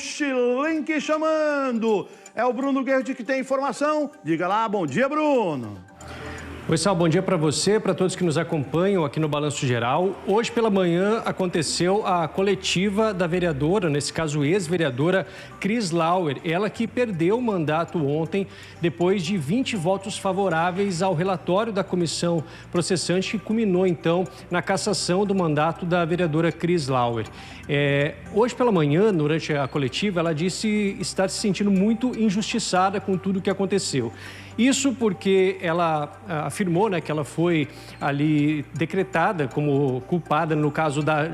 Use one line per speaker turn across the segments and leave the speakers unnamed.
Schilink chamando. É o Bruno Guerdi que tem informação. Diga lá, bom dia, Bruno.
Oi, Sal, bom dia para você, para todos que nos acompanham aqui no Balanço Geral. Hoje pela manhã aconteceu a coletiva da vereadora, nesse caso ex-vereadora Cris Lauer, ela que perdeu o mandato ontem depois de 20 votos favoráveis ao relatório da comissão processante que culminou então na cassação do mandato da vereadora Cris Lauer. Hoje pela manhã, durante a coletiva, ela disse estar se sentindo muito injustiçada com tudo o que aconteceu. Isso porque ela afirmou, né, que ela foi ali decretada como culpada no caso da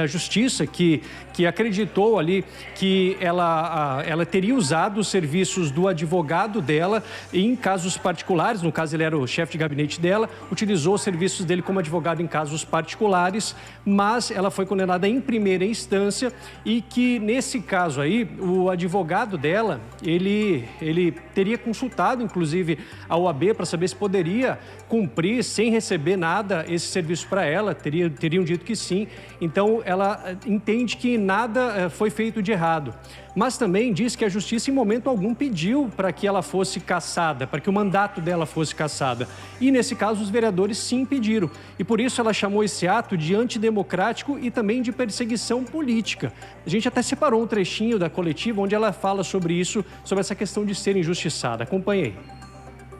justiça, que acreditou ali que ela teria usado os serviços do advogado dela em casos particulares. No caso, ele era o chefe de gabinete dela, utilizou os serviços dele como advogado em casos particulares, mas ela foi condenada em primeira instância e que, nesse caso aí, o advogado dela, ele teria consultado, inclusive, a OAB para saber se poderia cumprir sem receber nada esse serviço para ela, teriam dito que sim. Então, ela entende que nada foi feito de errado. Mas também diz que a justiça em momento algum pediu para que ela fosse cassada, para que o mandato dela fosse cassada. E nesse caso os vereadores sim pediram. E por isso ela chamou esse ato de antidemocrático e também de perseguição política. A gente até separou um trechinho da coletiva onde ela fala sobre isso, sobre essa questão de ser injustiçada. Acompanhei.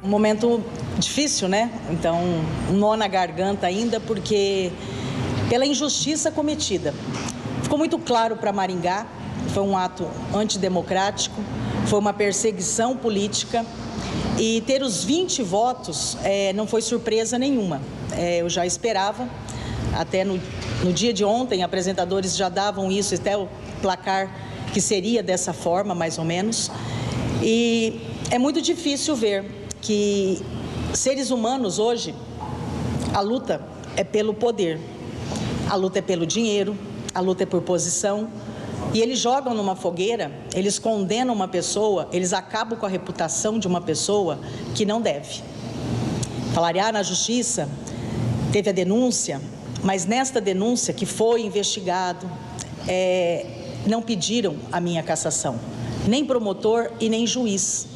Um momento difícil, né? Então, um nó na garganta ainda, porque pela injustiça cometida. Ficou muito claro para Maringá, foi um ato antidemocrático, foi uma perseguição política e ter os 20 votos não foi surpresa nenhuma. Eu já esperava, até no dia de ontem, apresentadores já davam isso, até o placar que seria dessa forma, mais ou menos. E é muito difícil ver que seres humanos hoje, a luta é pelo poder, a luta é pelo dinheiro, a luta é por posição, e eles jogam numa fogueira, eles condenam uma pessoa, eles acabam com a reputação de uma pessoa que não deve. Falaria, na justiça teve a denúncia, mas nesta denúncia que foi investigado, não pediram a minha cassação, nem promotor e nem juiz.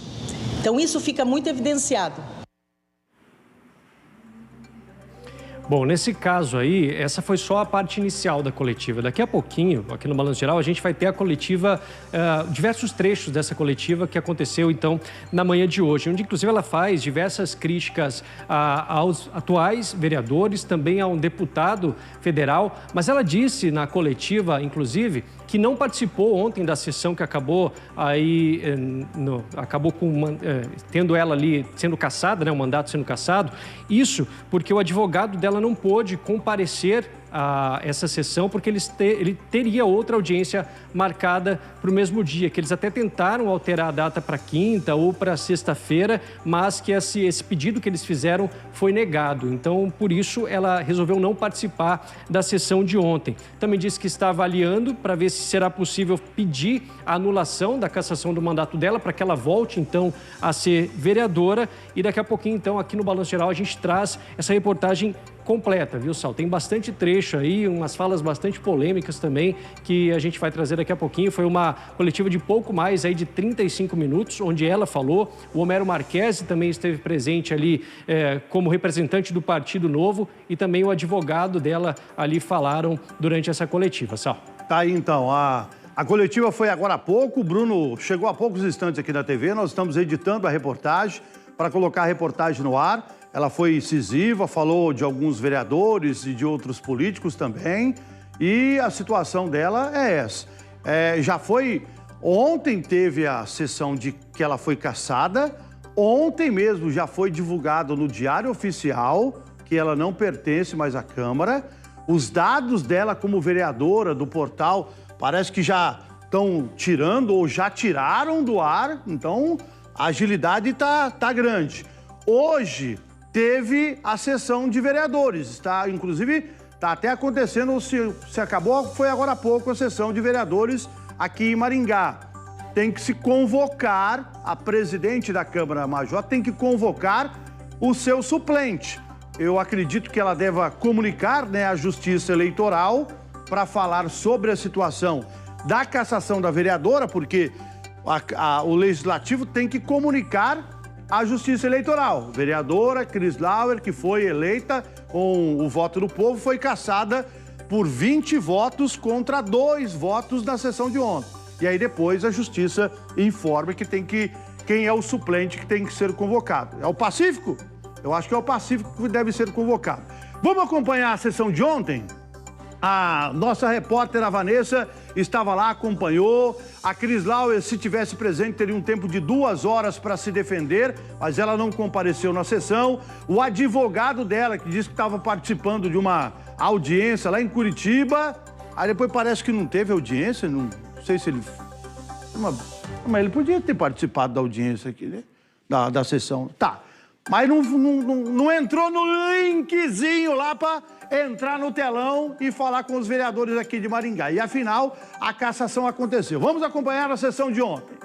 Então, isso fica muito evidenciado.
Bom, nesse caso aí, essa foi só a parte inicial da coletiva. Daqui a pouquinho, aqui no Balanço Geral, a gente vai ter a coletiva, diversos trechos dessa coletiva que aconteceu, então, na manhã de hoje, onde, inclusive, ela faz diversas críticas aos atuais vereadores, também a um deputado federal, mas ela disse na coletiva, inclusive, que não participou ontem da sessão que acabou aí, acabou tendo ela ali sendo cassada, né, o mandato sendo cassado. Isso porque o advogado dela não pôde comparecer a essa sessão porque ele teria outra audiência marcada para o mesmo dia, que eles até tentaram alterar a data para quinta ou para sexta-feira, mas que esse pedido que eles fizeram foi negado. Então, por isso, ela resolveu não participar da sessão de ontem. Também disse que está avaliando para ver se será possível pedir a anulação da cassação do mandato dela para que ela volte, então, a ser vereadora. E daqui a pouquinho, então, aqui no Balanço Geral, a gente traz essa reportagem completa, viu, Sal? Tem bastante trecho aí, umas falas bastante polêmicas também, que a gente vai trazer daqui a pouquinho. Foi uma coletiva de pouco mais aí de 35 minutos, onde ela falou. O Homero Marquesi também esteve presente ali como representante do Partido Novo e também o advogado dela ali falaram durante essa coletiva, Sal.
Tá aí, então. A coletiva foi agora há pouco. O Bruno chegou há poucos instantes aqui na TV. Nós estamos editando a reportagem para colocar a reportagem no ar. Ela foi incisiva, falou de alguns vereadores e de outros políticos também. E a situação dela é essa. Ontem teve a sessão de que ela foi cassada. Ontem mesmo já foi divulgado no Diário Oficial que ela não pertence mais à Câmara. Os dados dela como vereadora do portal parece que já estão tirando ou já tiraram do ar. Então, a agilidade tá grande. Hoje teve a sessão de vereadores, inclusive está até acontecendo, se acabou, foi agora há pouco a sessão de vereadores aqui em Maringá. Tem que se convocar, a presidente da Câmara Major tem que convocar o seu suplente. Eu acredito que ela deva comunicar, né, à Justiça Eleitoral para falar sobre a situação da cassação da vereadora, porque o Legislativo tem que comunicar à Justiça Eleitoral. Vereadora Cris Lauer, que foi eleita com o voto do povo, foi cassada por 20 votos contra 2 votos na sessão de ontem. E aí depois a Justiça informa quem é o suplente que tem que ser convocado. É o Pacífico? Eu acho que é o Pacífico que deve ser convocado. Vamos acompanhar a sessão de ontem? A nossa repórter, a Vanessa, estava lá, acompanhou. A Cris Lauer, se tivesse presente, teria um tempo de 2 horas para se defender, mas ela não compareceu na sessão. O advogado dela, que disse que estava participando de uma audiência lá em Curitiba, aí depois parece que não teve audiência, não sei se ele... Mas ele podia ter participado da audiência aqui, né? Da sessão. Tá. Mas não entrou no linkzinho lá para entrar no telão e falar com os vereadores aqui de Maringá. E afinal, a cassação aconteceu. Vamos acompanhar a sessão de ontem.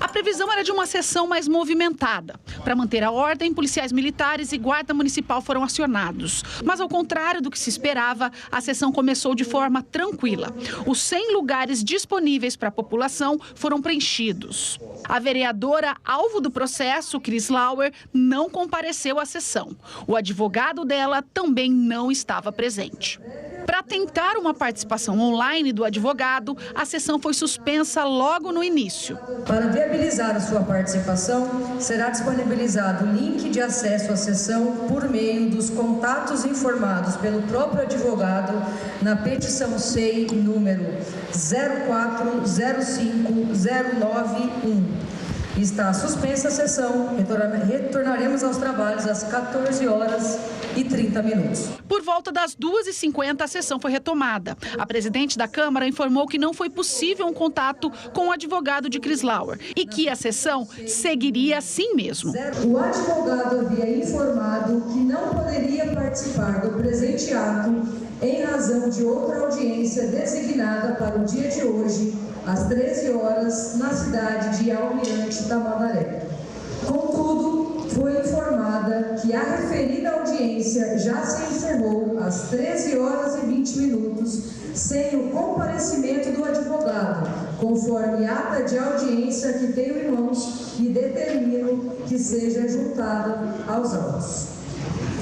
A previsão era de uma sessão mais movimentada. Para manter a ordem, policiais militares e guarda municipal foram acionados. Mas, ao contrário do que se esperava, a sessão começou de forma tranquila. Os 100 lugares disponíveis para a população foram preenchidos. A vereadora, alvo do processo, Cris Lauer, não compareceu à sessão. O advogado dela também não estava presente. Para tentar uma participação online do advogado, a sessão foi suspensa logo no início.
Para viabilizar a sua participação, será disponibilizado o link de acesso à sessão por meio dos contatos informados pelo próprio advogado na petição SEI número 0405091. Está suspensa a sessão. Retornaremos aos trabalhos às 14h30.
Por volta das 2h50, a sessão foi retomada. A presidente da Câmara informou que não foi possível um contato com o advogado de Cris Lauer e que a sessão seguiria assim mesmo.
O advogado havia informado que não poderia participar do presente ato em razão de outra audiência designada para o dia de hoje, às 13 horas, na cidade de Almirante Tamandaré. Contudo, foi informada que a referida audiência já se encerrou às 13h20, sem o comparecimento do advogado, conforme ata de audiência que tenho em mãos e determino que seja juntada aos autos.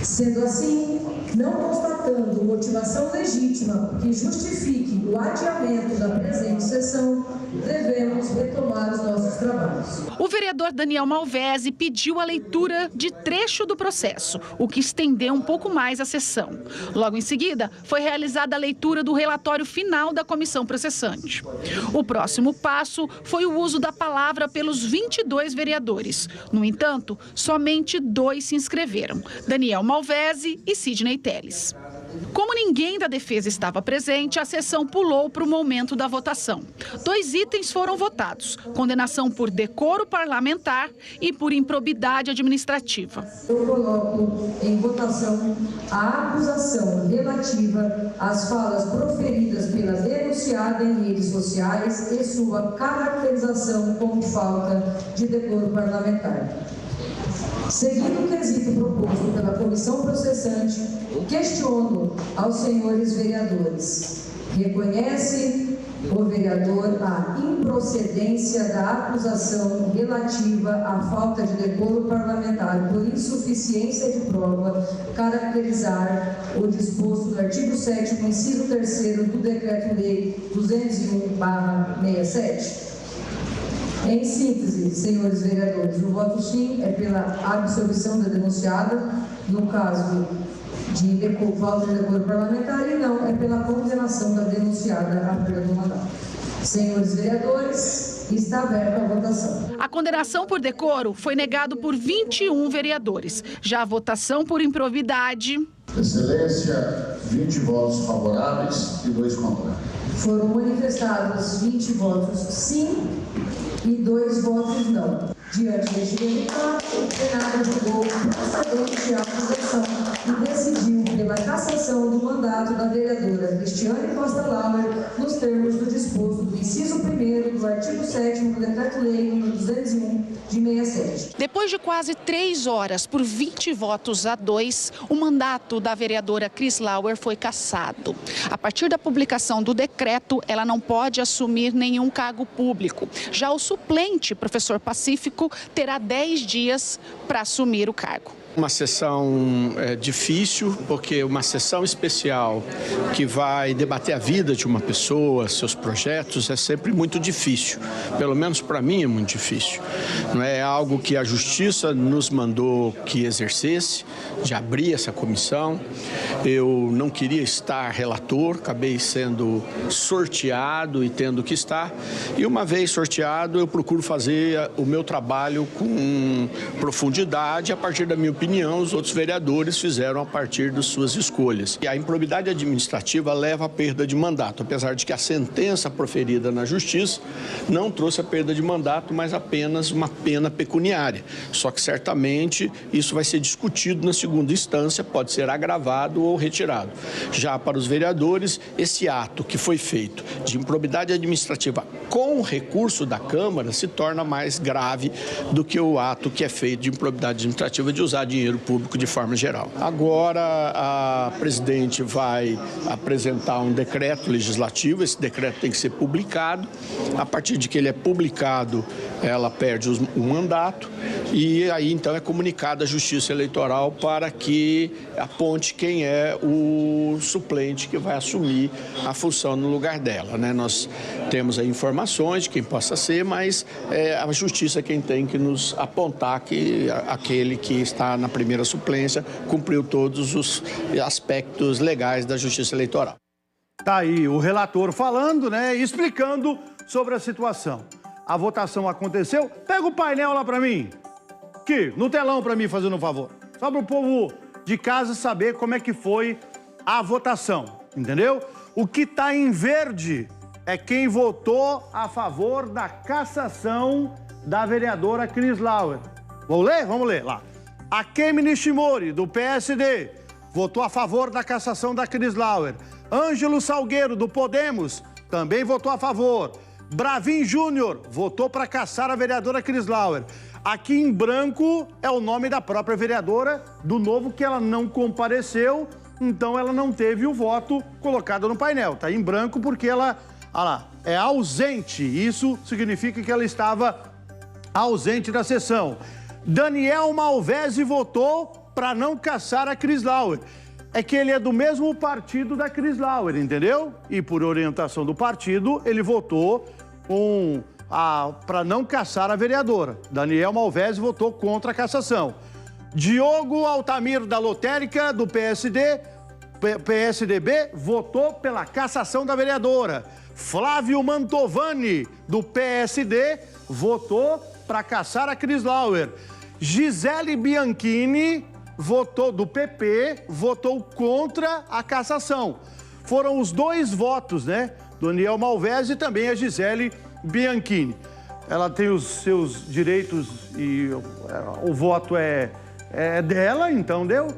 Sendo assim, não constatando motivação legítima que justifique o adiamento da presente sessão, devemos retomar os nossos trabalhos.
O vereador Daniel Malvese pediu a leitura de trecho do processo, o que estendeu um pouco mais a sessão. Logo em seguida, foi realizada a leitura do relatório final da comissão processante. O próximo passo foi o uso da palavra pelos 22 vereadores. No entanto, somente 2 se inscreveram, Daniel Malvese e Sidney Teles. Como ninguém da defesa estava presente, a sessão pulou para o momento da votação. 2 itens foram votados: condenação por decoro parlamentar e por improbidade administrativa.
Eu coloco em votação a acusação relativa às falas proferidas pela denunciada em redes sociais e sua caracterização como falta de decoro parlamentar. Seguindo o quesito proposto pela comissão processante, questiono aos senhores vereadores: reconhece o vereador a improcedência da acusação relativa à falta de decoro parlamentar por insuficiência de prova, caracterizar o disposto no artigo 7º, inciso 3º do Decreto-Lei 201/67? Em síntese, senhores vereadores, o voto sim é pela absolvição da denunciada, no caso de falta de decoro parlamentar, e não é pela condenação da denunciada à perda do mandato. Senhores vereadores, está aberta a votação.
A condenação por decoro foi negado por 21 vereadores. Já a votação por improbidade...
Excelência, 20 votos favoráveis e 2 contrários.
Foram manifestados 20 votos sim e 2 votos não. Diante deste resultado, o plenário julgou procedente a acusação e decidiu pela pela cassação do mandato da vereadora Cristiane Costa Lauer, nos termos do disposto do inciso 1º do artigo 7º do Decreto-Lei nº 201, de 67.
Depois de quase 3 horas, por 20 votos a 2, o mandato da vereadora Cris Lauer foi cassado. A partir da publicação do decreto, ela não pode assumir nenhum cargo público. Já o suplente, professor Pacífico, terá 10 dias para assumir o cargo.
Uma sessão difícil, porque uma sessão especial que vai debater a vida de uma pessoa, seus projetos, é sempre muito difícil. Pelo menos para mim é muito difícil. Não é algo que a Justiça nos mandou que exercesse, de abrir essa comissão. Eu não queria estar relator, acabei sendo sorteado e tendo que estar. E uma vez sorteado, eu procuro fazer o meu trabalho com profundidade a partir da minha opinião, os outros vereadores fizeram a partir das suas escolhas. E a improbidade administrativa leva à perda de mandato, apesar de que a sentença proferida na Justiça não trouxe a perda de mandato, mas apenas uma pena pecuniária. Só que certamente isso vai ser discutido na segunda instância, pode ser agravado ou retirado. Já para os vereadores, esse ato que foi feito de improbidade administrativa com recurso da Câmara se torna mais grave do que o ato que é feito de improbidade administrativa de usar dinheiro público de forma geral. Agora a presidente vai apresentar um decreto legislativo, esse decreto tem que ser publicado. A partir de que ele é publicado, ela perde o mandato e aí então é comunicada à Justiça Eleitoral para que aponte quem é o suplente que vai assumir a função no lugar dela, né? Nós temos aí informações de quem possa ser, mas é a Justiça quem tem que nos apontar que aquele que está na primeira suplência cumpriu todos os aspectos legais da Justiça Eleitoral.
Tá aí o relator falando, né, explicando sobre a situação. A votação aconteceu. Pega o painel lá para mim. Aqui, no telão para mim, fazendo um favor. Só para o povo de casa saber como é que foi a votação, entendeu? O que está em verde é quem votou a favor da cassação da vereadora Cris Lauer. Vamos ler? Vamos ler lá. Akemi Nishimori, do PSD, votou a favor da cassação da Cris Lauer. Ângelo Salgueiro, do Podemos, também votou a favor. Bravin Júnior votou para cassar a vereadora Cris Lauer. Aqui em branco é o nome da própria vereadora do Novo, que ela não compareceu, então ela não teve o voto colocado no painel. Está em branco porque ela, olha lá, é ausente. Isso significa que ela estava ausente da sessão. Daniel Malvese votou para não cassar a Cris Lauer. É que ele é do mesmo partido da Cris Lauer, entendeu? E por orientação do partido, ele votou para não cassar a vereadora. Daniel Malvese votou contra a cassação. Diogo Altamir, da Lotérica, do PSDB, votou pela cassação da vereadora. Flávio Mantovani, do PSD, votou para cassar a Cris Lauer. Gisele Bianchini, votou do PP, votou contra a cassação. Foram os 2 votos, né? Daniel Malvese e também a Gisele Bianchini. Ela tem os seus direitos e o voto é dela, então deu.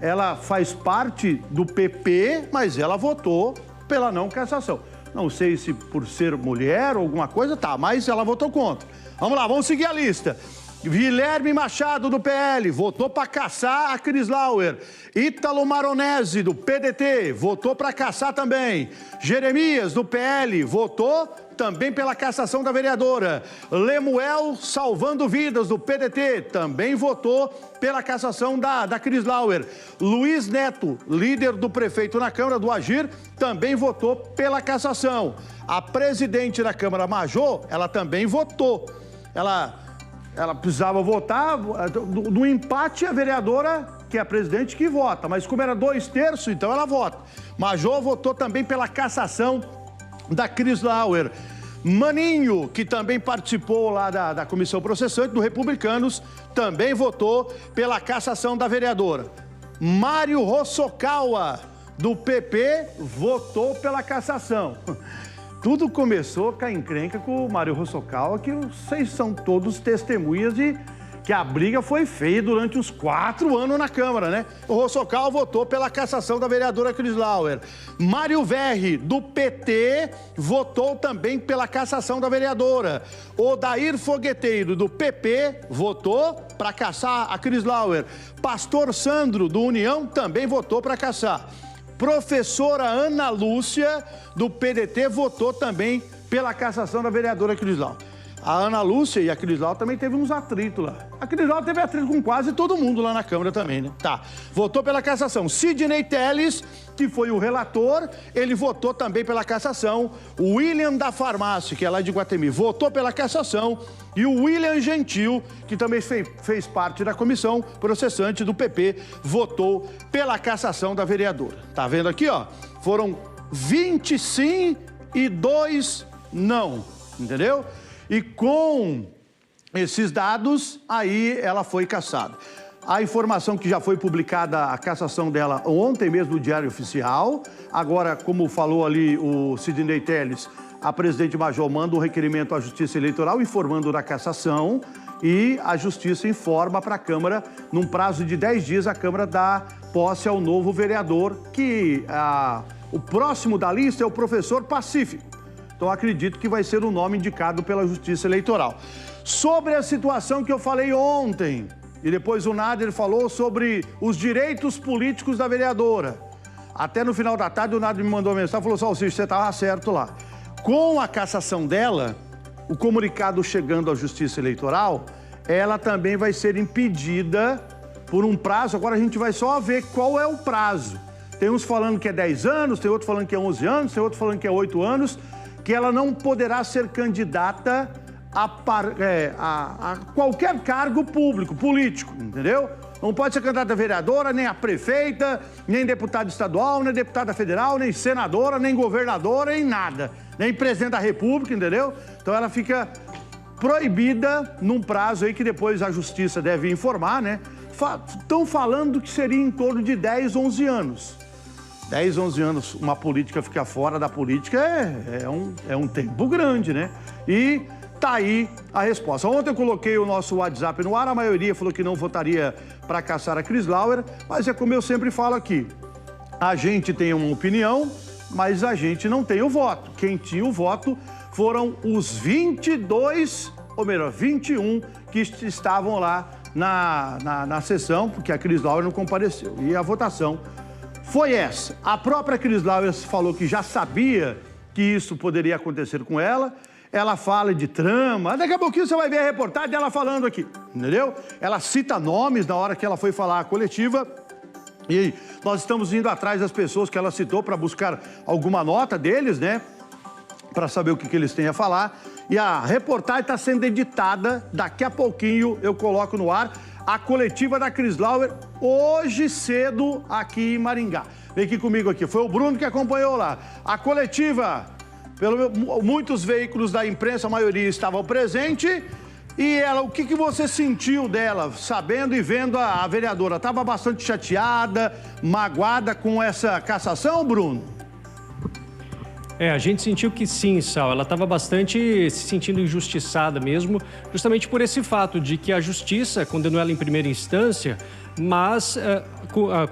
Ela faz parte do PP, mas ela votou pela não cassação. Não sei se por ser mulher ou alguma coisa, tá, mas ela votou contra. Vamos lá, vamos seguir a lista. Guilherme Machado, do PL, votou para cassar a Cris Lauer. Ítalo Maronese, do PDT, votou para cassar também. Jeremias, do PL, votou também pela cassação da vereadora. Lemuel Salvando Vidas, do PDT, também votou pela cassação da Cris Lauer. Luiz Neto, líder do prefeito na Câmara, do Agir, também votou pela cassação. A presidente da Câmara, Majô, ela também votou. Ela precisava votar, no empate a vereadora, que é a presidente, que vota, mas como era 2/3, então ela vota. Majô votou também pela cassação da Cris Lauer. Maninho, que também participou lá da comissão processante do Republicanos, também votou pela cassação da vereadora. Mário Hosokawa, do PP, votou pela cassação. Tudo começou com a encrenca com o Mário Hosokawa, que vocês são todos testemunhas de que a briga foi feia durante os 4 anos na Câmara, né? O Roçocal votou pela cassação da vereadora Cris Lauer. Mário Verri, do PT, votou também pela cassação da vereadora. Odair Fogueteiro, do PP, votou para cassar a Cris Lauer. Pastor Sandro, do União, também votou para cassar. Professora Ana Lúcia, do PDT, votou também pela cassação da vereadora Cris Lauer. A Ana Lúcia e a Cris Lauer também teve uns atritos lá. A Cris Lauer teve atrito com quase todo mundo lá na Câmara também, né? Tá. Votou pela cassação. Sidney Telles, que foi o relator, ele votou também pela cassação. O William da Farmácia, que é lá de Guatemi, votou pela cassação. E o William Gentil, que também fez parte da comissão processante do PP, votou pela cassação da vereadora. Tá vendo aqui, ó? Foram 20 sim e 2 não, entendeu? E com esses dados, aí ela foi cassada. A informação que já foi publicada, a cassação dela ontem mesmo no Diário Oficial. Agora, como falou ali o Sidney Telles, a presidente Major manda um requerimento à Justiça Eleitoral informando da cassação e a Justiça informa para a Câmara, num prazo de 10 dias, a Câmara dá posse ao novo vereador, que o próximo da lista é o professor Pacífico. Então, acredito que vai ser o nome indicado pela Justiça Eleitoral. Sobre a situação que eu falei ontem, e depois o Nader falou sobre os direitos políticos da vereadora. Até no final da tarde, o Nader me mandou uma mensagem e falou: Salsicha, você estava certo lá. Com a cassação dela, o comunicado chegando à Justiça Eleitoral, ela também vai ser impedida por um prazo. Agora a gente vai só ver qual é o prazo. Tem uns falando que é 10 anos, tem outro falando que é 11 anos, tem outro falando que é 8 anos, que ela não poderá ser candidata a qualquer cargo público, político, entendeu? Não pode ser candidata a vereadora, nem a prefeita, nem deputada estadual, nem deputada federal, nem senadora, nem governadora, nem nada. Nem presidente da República, entendeu? Então ela fica proibida num prazo aí que depois a Justiça deve informar, né? Estão falando que seria em torno de 10, 11 anos. 10, 11 anos, uma política ficar fora da política é um tempo grande, né? E tá aí a resposta. Ontem eu coloquei o nosso WhatsApp no ar, a maioria falou que não votaria para caçar a Cris Lauer, mas é como eu sempre falo aqui, a gente tem uma opinião, mas a gente não tem o voto. Quem tinha o voto foram os 22, ou melhor, 21 que estavam lá na sessão, porque a Cris Lauer não compareceu. E a votação foi essa. A própria Cris Lauer falou que já sabia que isso poderia acontecer com ela. Ela fala de trama. Daqui a pouquinho você vai ver a reportagem dela falando aqui, entendeu? Ela cita nomes na hora que ela foi falar a coletiva. E nós estamos indo atrás das pessoas que ela citou para buscar alguma nota deles, né? Para saber o que eles têm a falar. E a reportagem está sendo editada. Daqui a pouquinho eu coloco no ar a coletiva da Cris Lauer, hoje cedo aqui em Maringá. Vem aqui comigo aqui. Foi o Bruno que acompanhou lá. A coletiva, muitos veículos da imprensa, a maioria estavam presentes. E ela, o que você sentiu dela, sabendo e vendo a vereadora? Estava bastante chateada, magoada com essa cassação, Bruno?
A gente sentiu que sim, Sal. Ela estava bastante se sentindo injustiçada mesmo, justamente por esse fato de que a Justiça condenou ela em primeira instância, mas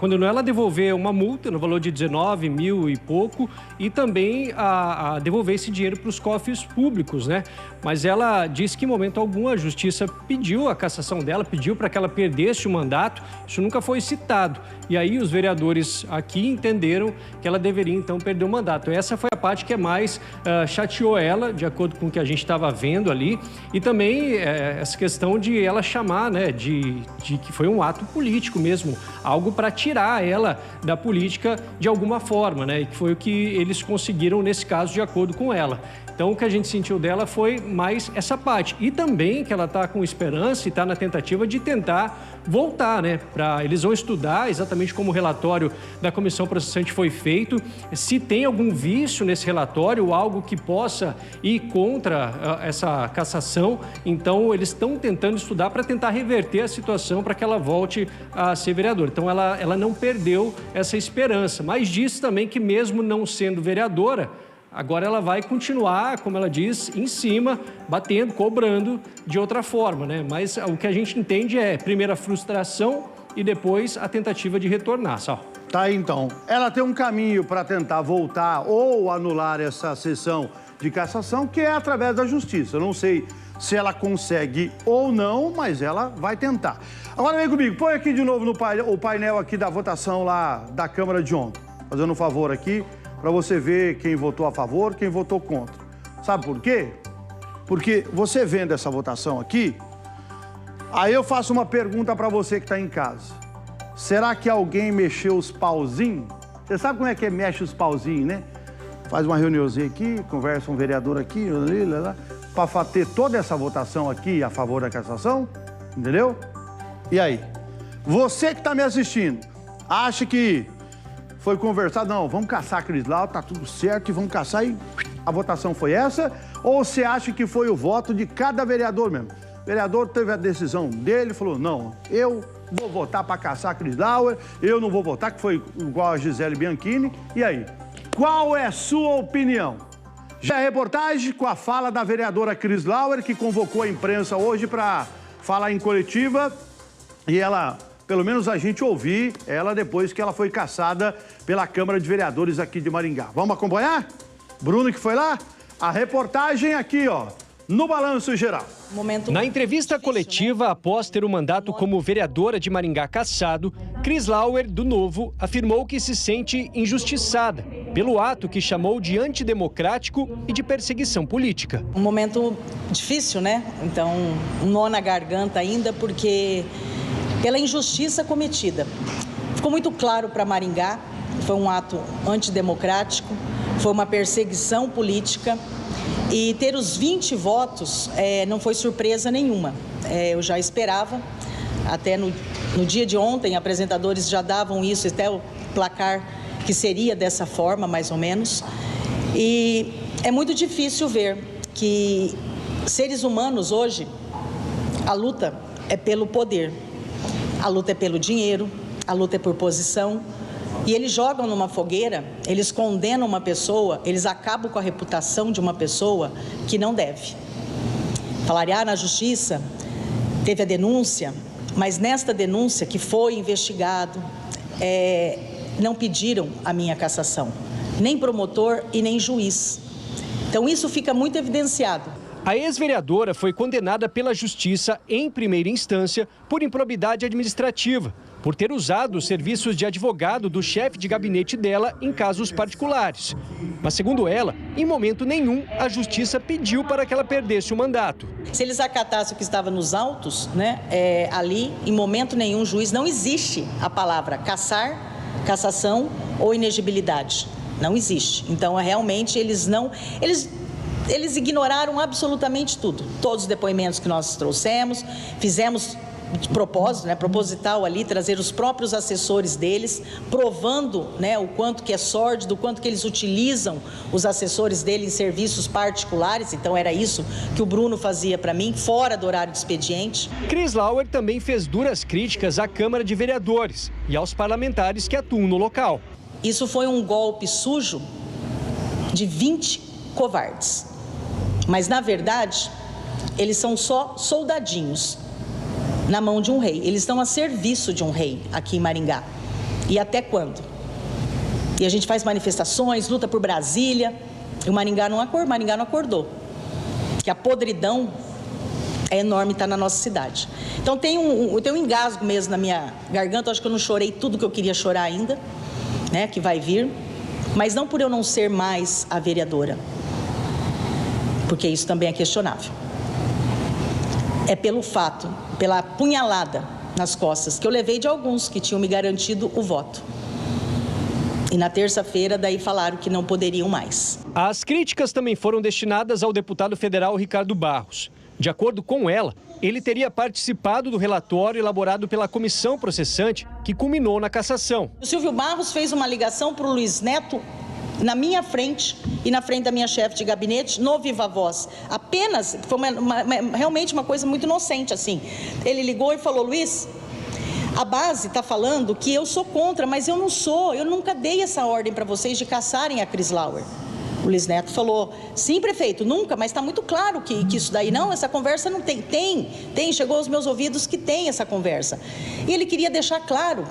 condenou ela a devolver uma multa no valor de 19 mil e pouco e também a devolver esse dinheiro para os cofres públicos, né? Mas ela disse que em momento algum a Justiça pediu a cassação dela, pediu para que ela perdesse o mandato, isso nunca foi citado. E aí os vereadores aqui entenderam que ela deveria então perder o mandato. Essa foi a parte que mais chateou ela, de acordo com o que a gente estava vendo ali. E também essa questão de ela chamar, né, de que foi um ato político mesmo, algo para tirar ela da política de alguma forma, né? E que foi o que eles conseguiram nesse caso, de acordo com ela. Então, o que a gente sentiu dela foi mais essa parte. E também que ela está com esperança e está na tentativa de tentar voltar, né? Eles vão estudar exatamente como o relatório da comissão processante foi feito, se tem algum vício nesse relatório, algo que possa ir contra essa cassação. Então, eles estão tentando estudar para tentar reverter a situação para que ela volte a ser vereadora. Então, ela não perdeu essa esperança, mas disse também que mesmo não sendo vereadora, Agora ela vai continuar, como ela diz, em cima, batendo, cobrando de outra forma, né? Mas o que a gente entende é, primeiro, a frustração e depois a tentativa de retornar, só.
Tá aí, então. Ela tem um caminho para tentar voltar ou anular essa sessão de cassação, que é através da justiça. Eu não sei se ela consegue ou não, mas ela vai tentar. Agora vem comigo, põe aqui de novo o painel aqui da votação lá da Câmara de ontem. Fazendo um favor aqui, para você ver quem votou a favor, quem votou contra. Sabe por quê? Porque você vendo essa votação aqui, aí eu faço uma pergunta para você que está em casa. Será que alguém mexeu os pauzinhos? Você sabe como é que mexe os pauzinhos, né? Faz uma reuniãozinha aqui, conversa um vereador aqui, para ter toda essa votação aqui a favor da cassação, entendeu? E aí? Você que está me assistindo, acha que foi conversado? Não, vamos caçar a Cris Lauer, tá tudo certo e vamos caçar e a votação foi essa? Ou você acha que foi o voto de cada vereador mesmo? O vereador teve a decisão dele, falou, não, eu vou votar para caçar a Cris Lauer, eu não vou votar, que foi igual a Gisele Bianchini. E aí? Qual é a sua opinião? Já é reportagem com a fala da vereadora Cris Lauer, que convocou a imprensa hoje para falar em coletiva. E ela, pelo menos a gente ouvir ela depois que ela foi cassada pela Câmara de Vereadores aqui de Maringá. Vamos acompanhar? Bruno que foi lá? A reportagem aqui, ó, no Balanço Geral.
Na entrevista coletiva, após ter o mandato como vereadora de Maringá cassado, Cris Lauer, do Novo, afirmou que se sente injustiçada pelo ato que chamou de antidemocrático e de perseguição política.
Um momento difícil, né? Então, um nó na garganta ainda, porque pela injustiça cometida. Ficou muito claro para Maringá, foi um ato antidemocrático, foi uma perseguição política. E ter os 20 votos não foi surpresa nenhuma. Eu já esperava, até no dia de ontem, apresentadores já davam isso, até o placar que seria dessa forma, mais ou menos. E é muito difícil ver que seres humanos hoje, a luta é pelo poder, a luta é pelo dinheiro, a luta é por posição. E eles jogam numa fogueira, eles condenam uma pessoa, eles acabam com a reputação de uma pessoa que não deve. Falaram, na justiça teve a denúncia, mas nesta denúncia que foi investigado, não pediram a minha cassação, nem promotor e nem juiz. Então isso fica muito evidenciado.
A ex-vereadora foi condenada pela Justiça em primeira instância por improbidade administrativa, por ter usado os serviços de advogado do chefe de gabinete dela em casos particulares. Mas, segundo ela, em momento nenhum a Justiça pediu para que ela perdesse o mandato.
Se eles acatassem o que estava nos autos, né, ali, em momento nenhum, juiz, não existe a palavra cassar, cassação ou inegibilidade. Não existe. Então, realmente, eles ignoraram absolutamente tudo. Todos os depoimentos que nós trouxemos, fizemos de propósito, né, proposital ali, trazer os próprios assessores deles, provando, né, o quanto que é sórdido, o quanto que eles utilizam os assessores dele em serviços particulares. Então era isso que o Bruno fazia para mim, fora do horário de expediente.
Cris Lauer também fez duras críticas à Câmara de Vereadores e aos parlamentares que atuam no local.
Isso foi um golpe sujo de 20 covardes. Mas, na verdade, eles são só soldadinhos na mão de um rei. Eles estão a serviço de um rei aqui em Maringá. E até quando? E a gente faz manifestações, luta por Brasília, e o Maringá não acordou. Que a podridão é enorme, está na nossa cidade. Então tem um engasgo mesmo na minha garganta, acho que eu não chorei tudo que eu queria chorar ainda, né, que vai vir, mas não por eu não ser mais a vereadora, porque isso também é questionável. É pelo fato, pela punhalada nas costas que eu levei de alguns que tinham me garantido o voto. E na terça-feira, daí falaram que não poderiam mais.
As críticas também foram destinadas ao deputado federal Ricardo Barros. De acordo com ela, ele teria participado do relatório elaborado pela comissão processante que culminou na cassação.
O Silvio Barros fez uma ligação para o Luiz Neto na minha frente e na frente da minha chefe de gabinete, no Viva Voz. Apenas, foi realmente uma coisa muito inocente, assim. Ele ligou e falou, Luiz, a base está falando que eu sou contra, mas eu não sou. Eu nunca dei essa ordem para vocês de caçarem a Cris Lauer. O Luiz Neto falou, sim, prefeito, nunca, mas está muito claro que isso daí não, essa conversa não tem. Tem, chegou aos meus ouvidos que tem essa conversa. E ele queria deixar claro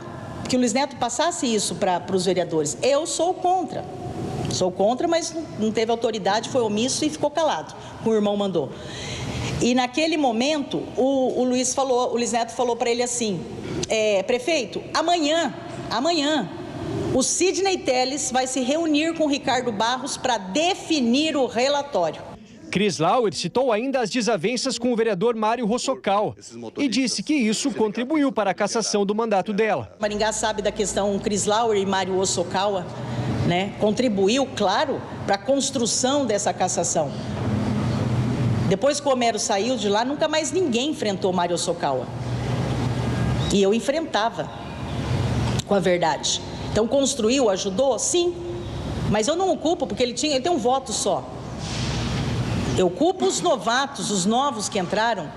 que o Luiz Neto passasse isso para os vereadores. Eu sou contra, mas não teve autoridade, foi omisso e ficou calado, como o irmão mandou. E naquele momento, o Luiz Neto falou para ele assim, prefeito, amanhã, o Sidney Telles vai se reunir com o Ricardo Barros para definir o relatório.
Cris Lauer citou ainda as desavenças com o vereador Mário Rossocal e disse que isso contribuiu para a cassação do mandato dela.
Maringá sabe da questão Cris Lauer e Mário Rossocal, né? Contribuiu, claro, para a construção dessa cassação. Depois que o Homero saiu de lá, nunca mais ninguém enfrentou Mário Rossocal. E eu enfrentava, com a verdade. Então, construiu, ajudou? Sim. Mas eu não o culpo, porque ele tem um voto só. Eu culpo os novatos, os novos que entraram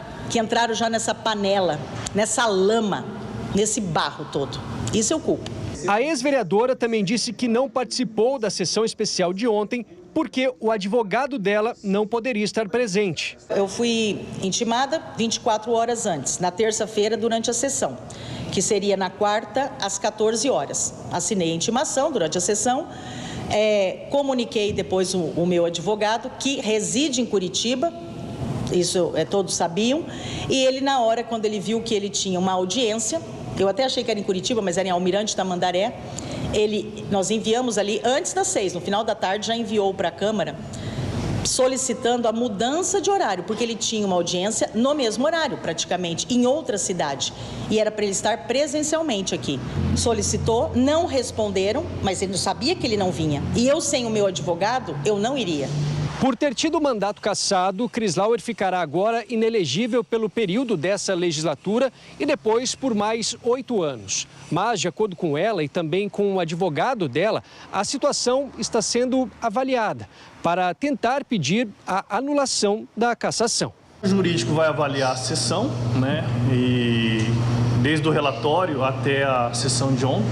já nessa panela, nessa lama, nesse barro todo. Isso eu culpo.
A ex-vereadora também disse que não participou da sessão especial de ontem porque o advogado dela não poderia estar presente.
Eu fui intimada 24 horas antes, na terça-feira, durante a sessão, que seria na quarta, às 14 horas. Assinei a intimação durante a sessão, comuniquei depois o meu advogado, que reside em Curitiba, isso todos sabiam, e ele, na hora, quando ele viu que ele tinha uma audiência, eu até achei que era em Curitiba, mas era em Almirante Tamandaré, nós enviamos ali antes das 6, no final da tarde já enviou para a Câmara, solicitando a mudança de horário, porque ele tinha uma audiência no mesmo horário, praticamente, em outra cidade, e era para ele estar presencialmente aqui. Solicitou, não responderam, mas ele sabia que ele não vinha. E eu, sem o meu advogado, eu não iria.
Por ter tido o mandato cassado, Cris Lauer ficará agora inelegível pelo período dessa legislatura e depois por mais 8 anos. Mas, de acordo com ela e também com o advogado dela, a situação está sendo avaliada para tentar pedir a anulação da cassação.
O jurídico vai avaliar a sessão, né? E desde o relatório até a sessão de ontem,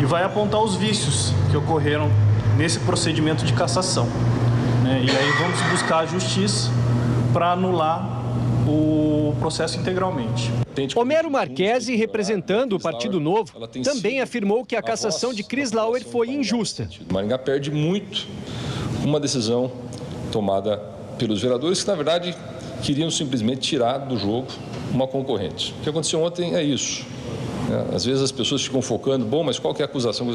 e vai apontar os vícios que ocorreram nesse procedimento de cassação. E aí vamos buscar a justiça para anular o processo integralmente.
Homero Marquesi, representando o Partido Novo, também afirmou que a cassação de Cris Lauer foi injusta.
Maringá perde muito uma decisão tomada pelos vereadores que, na verdade, queriam simplesmente tirar do jogo uma concorrente. O que aconteceu ontem é isso. Às vezes as pessoas ficam focando, mas qual que é a acusação?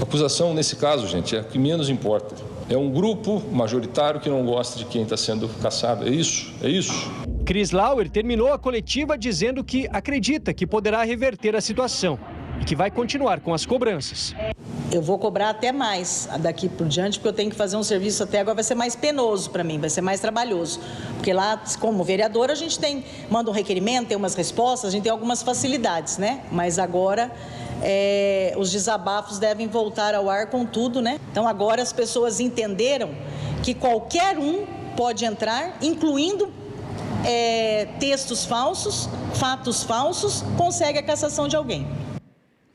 A acusação, nesse caso, gente, é o que menos importa. É um grupo majoritário que não gosta de quem está sendo cassado. É isso.
Cris Lauer terminou a coletiva dizendo que acredita que poderá reverter a situação e que vai continuar com as cobranças.
Eu vou cobrar até mais daqui por diante, porque eu tenho que fazer um serviço até agora, vai ser mais penoso para mim, vai ser mais trabalhoso. Porque lá, como vereadora, a gente manda um requerimento, tem umas respostas, a gente tem algumas facilidades, né? Mas agora os desabafos devem voltar ao ar com tudo, né? Então agora as pessoas entenderam que qualquer um pode entrar, incluindo textos falsos, fatos falsos, consegue a cassação de alguém.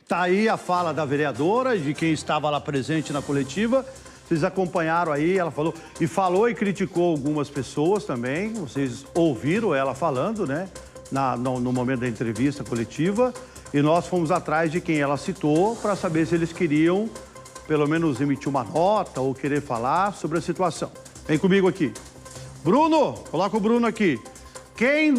Tá aí a fala da vereadora, de quem estava lá presente na coletiva. Vocês acompanharam aí, ela falou e criticou algumas pessoas também. Vocês ouviram ela falando, né? No momento da entrevista coletiva. E nós fomos atrás de quem ela citou para saber se eles queriam, pelo menos, emitir uma nota ou querer falar sobre a situação. Vem comigo aqui. Bruno, coloca o Bruno aqui. Quem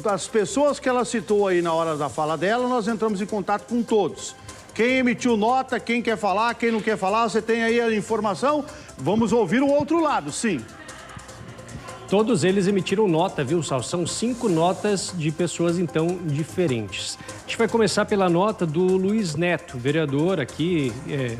das pessoas que ela citou aí na hora da fala dela, nós entramos em contato com todos. Quem emitiu nota, quem quer falar, quem não quer falar, você tem aí a informação? Vamos ouvir o outro lado, sim.
Todos eles emitiram nota, viu, Sal? São 5 notas de pessoas, então, diferentes. A gente vai começar pela nota do Luiz Neto, vereador aqui,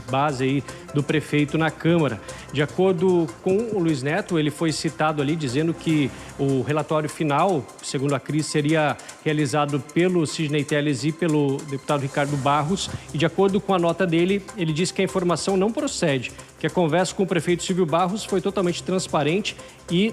base aí do prefeito na Câmara. De acordo com o Luiz Neto, ele foi citado ali dizendo que o relatório final, segundo a Cris, seria realizado pelo Sidney Telles e pelo deputado Ricardo Barros. E de acordo com a nota dele, ele disse que a informação não procede, que a conversa com o prefeito Silvio Barros foi totalmente transparente e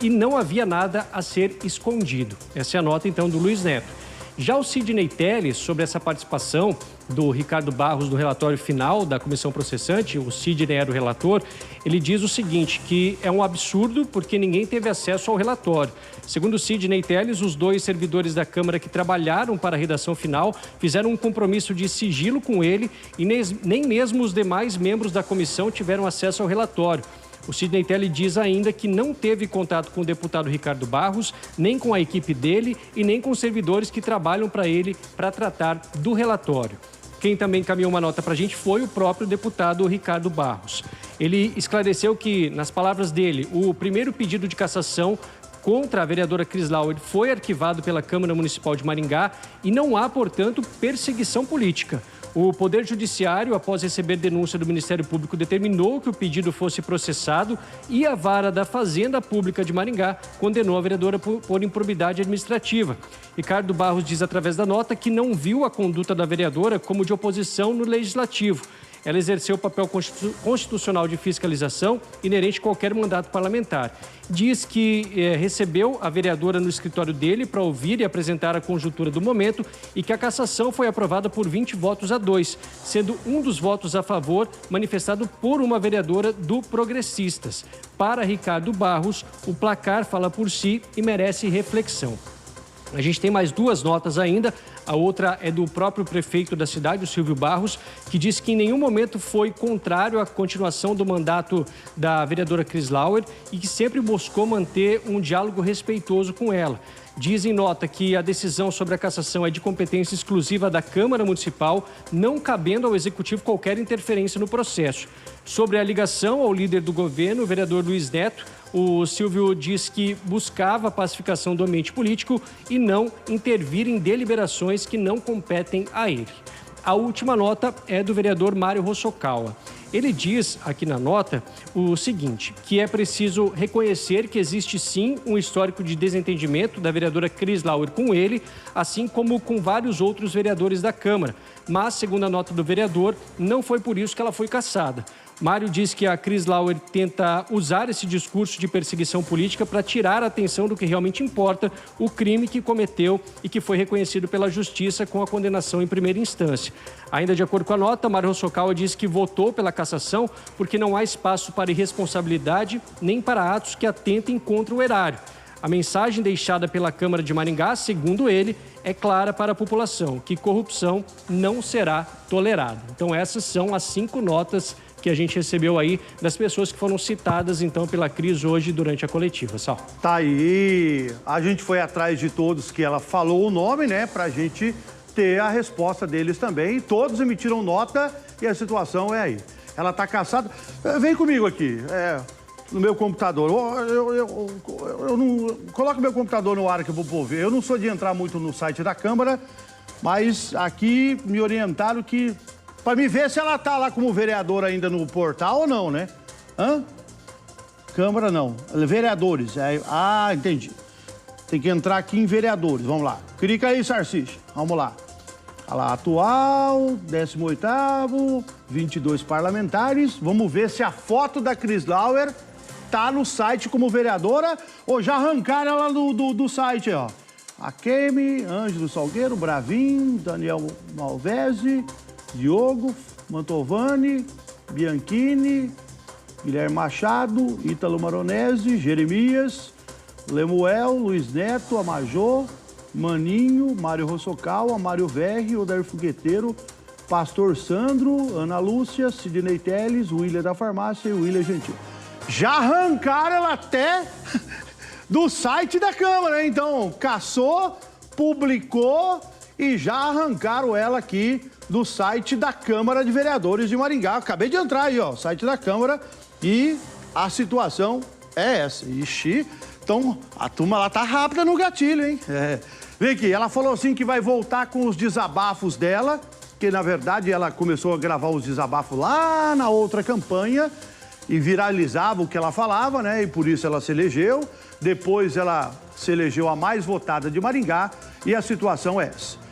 não havia nada a ser escondido. Essa é a nota, então, do Luiz Neto. Já o Sidney Telles, sobre essa participação do Ricardo Barros no relatório final da comissão processante, o Sidney era o relator, ele diz o seguinte, que é um absurdo porque ninguém teve acesso ao relatório. Segundo o Sidney Telles, os 2 servidores da Câmara que trabalharam para a redação final fizeram um compromisso de sigilo com ele e nem mesmo os demais membros da comissão tiveram acesso ao relatório. O Sidney Telles diz ainda que não teve contato com o deputado Ricardo Barros, nem com a equipe dele e nem com os servidores que trabalham para ele para tratar do relatório. Quem também encaminhou uma nota para a gente foi o próprio deputado Ricardo Barros. Ele esclareceu que, nas palavras dele, o primeiro pedido de cassação contra a vereadora Cris Lauer foi arquivado pela Câmara Municipal de Maringá e não há, portanto, perseguição política. O Poder Judiciário, após receber denúncia do Ministério Público, determinou que o pedido fosse processado e a Vara da Fazenda Pública de Maringá condenou a vereadora por improbidade administrativa. Ricardo Barros diz através da nota que não viu a conduta da vereadora como de oposição no Legislativo. Ela exerceu o papel constitucional de fiscalização inerente a qualquer mandato parlamentar. Diz que recebeu a vereadora no escritório dele para ouvir e apresentar a conjuntura do momento e que a cassação foi aprovada por 20 votos a 2, sendo um dos votos a favor manifestado por uma vereadora do Progressistas. Para Ricardo Barros, o placar fala por si e merece reflexão. A gente tem mais 2 notas ainda. A outra é do próprio prefeito da cidade, o Silvio Barros, que disse que em nenhum momento foi contrário à continuação do mandato da vereadora Cris Lauer e que sempre buscou manter um diálogo respeitoso com ela. Diz em nota que a decisão sobre a cassação é de competência exclusiva da Câmara Municipal, não cabendo ao Executivo qualquer interferência no processo. Sobre a ligação ao líder do governo, o vereador Luiz Neto, o Silvio diz que buscava a pacificação do ambiente político e não intervir em deliberações que não competem a ele. A última nota é do vereador Mário Hosokawa. Ele diz aqui na nota o seguinte, que é preciso reconhecer que existe sim um histórico de desentendimento da vereadora Cris Lauer com ele, assim como com vários outros vereadores da Câmara. Mas, segundo a nota do vereador, não foi por isso que ela foi cassada. Mário diz que a Cris Lauer tenta usar esse discurso de perseguição política para tirar a atenção do que realmente importa, o crime que cometeu e que foi reconhecido pela Justiça com a condenação em primeira instância. Ainda de acordo com a nota, Mário Hosokawa diz que votou pela cassação porque não há espaço para irresponsabilidade nem para atos que atentem contra o erário. A mensagem deixada pela Câmara de Maringá, segundo ele, é clara para a população, que corrupção não será tolerada. Então essas são as 5 notas que a gente recebeu aí das pessoas que foram citadas, então, pela Cris hoje durante a coletiva, Sal.
Tá aí. A gente foi atrás de todos que ela falou o nome, né, pra gente ter a resposta deles também. Todos emitiram nota e a situação é aí. Ela tá cassada. Vem comigo aqui, no meu computador. Eu não... Coloca meu computador no ar aqui pro povo ver. Eu não sou de entrar muito no site da Câmara, mas aqui me orientaram que... Para me ver se ela tá lá como vereadora ainda no portal ou não, né? Câmara não. Vereadores. Entendi. Tem que entrar aqui em vereadores. Vamos lá. Clica aí, Sarcísio. Vamos lá. Olha lá, atual, 18º, 22 parlamentares. Vamos ver se a foto da Cris Lauer tá no site como vereadora ou já arrancaram ela do site, ó. Akemi, Ângelo Salgueiro, Bravin, Daniel Malvese... Diogo, Mantovani, Bianchini, Guilherme Machado, Ítalo Maronese, Jeremias, Lemuel, Luiz Neto, Amajô, Maninho, Mário Hosokawa, Mário Verri, Odair Fogueteiro, Pastor Sandro, Ana Lúcia, Sidney Telles, William da Farmácia e William Gentil. Já arrancaram ela até do site da Câmara, hein? Então, caçou, publicou e já arrancaram ela aqui do site da Câmara de Vereadores de Maringá. Acabei de entrar aí, ó, site da Câmara, e a situação é essa. Ixi, então a turma lá tá rápida no gatilho, hein? Vem aqui, ela falou assim que vai voltar com os desabafos dela, que na verdade ela começou a gravar os desabafos lá na outra campanha e viralizava o que ela falava, né? E por isso ela se elegeu. Depois ela se elegeu a mais votada de Maringá e a situação é essa.